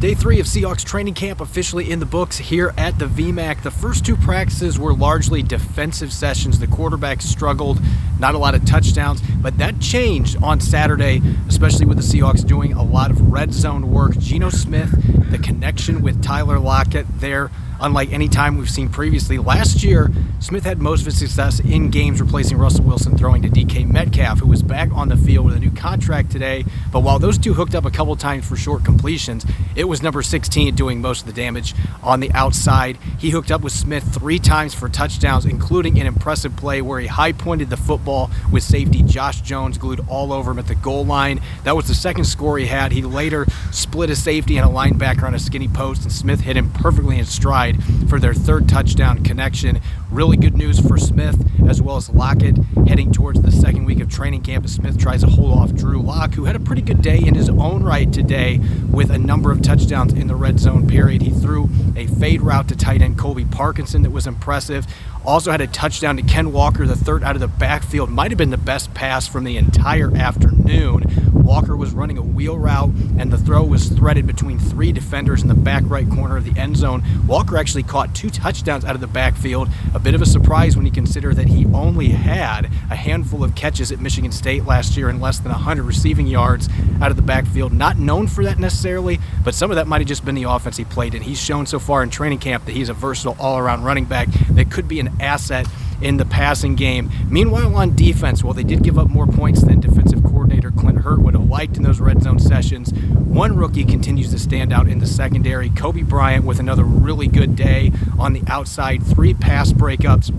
Day 3 of Seahawks training camp officially in the books here at the VMAC. The first two practices were largely defensive sessions. The quarterback struggled, not a lot of touchdowns, but that changed on Saturday, especially with the Seahawks doing a lot of red zone work. Geno Smith, the connection with Tyler Lockett there, unlike any time we've seen previously. Last year, Smith had most of his success in games replacing Russell Wilson, throwing to DK Metcalf, who was back on the field with a new contract today. But while those two hooked up a couple times for short completions, it was number 16 doing most of the damage on the outside. He hooked up with Smith 3 times for touchdowns, including an impressive play where he high-pointed the football with safety Josh Jones glued all over him at the goal line. That was the second score he had. He later split a safety and a linebacker on a skinny post, and Smith hit him perfectly in stride for their third touchdown connection. Really good news for Smith as well as Lockett heading towards the second week of training camp as Smith tries to hold off Drew Lock, who had a pretty good day in his own right today with a number of touchdowns in the red zone period. He threw a fade route to tight end Colby Parkinson that was impressive. Also had a touchdown to Ken Walker, the third out of the backfield. Might have been the best pass from the entire afternoon. Walker was running a wheel route, and the throw was threaded between 3 defenders in the back right corner of the end zone. Walker actually caught 2 touchdowns out of the backfield. A bit of a surprise when you consider that he only had a handful of catches at Michigan State last year and less than 100 receiving yards out of the backfield. Not known for that necessarily, but some of that might have just been the offense he played in. He's shown so far in training camp that he's a versatile all-around running back that could be an asset in the passing game. Meanwhile, on defense, well, they did give up more points than defensive coordinator Clint Hurt would have liked in those red zone sessions. One rookie continues to stand out in the secondary. Kobe Bryant with another really good day on the outside, 3 pass breakups.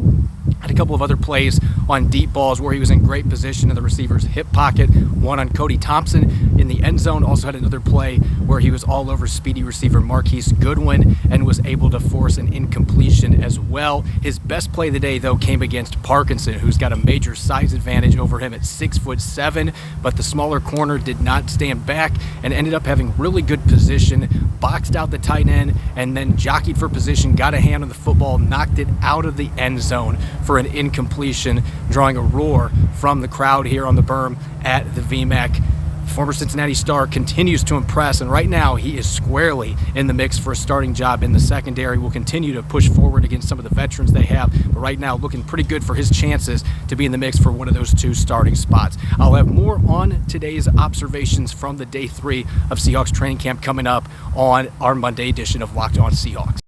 Had a couple of other plays on deep balls where he was in great position in the receiver's hip pocket. One on Cody Thompson in the end zone. Also had another play where he was all over speedy receiver Marquise Goodwin and was able to force an incompletion as well. His best play of the day, though, came against Parkinson, who's got a major size advantage over him at 6'7", but the smaller corner did not stand back and ended up having really good position, boxed out the tight end, and then jockeyed for position, got a hand on the football, knocked it out of the end zone for an incompletion, drawing a roar from the crowd here on the berm at the VMAC. Former Cincinnati star continues to impress, and right now he is squarely in the mix for a starting job in the secondary. Will continue to push forward against some of the veterans they have, but right now looking pretty good for his chances to be in the mix for one of those 2 starting spots. I'll have more on today's observations from the Day 3 of Seahawks training camp coming up on our Monday edition of Locked On Seahawks.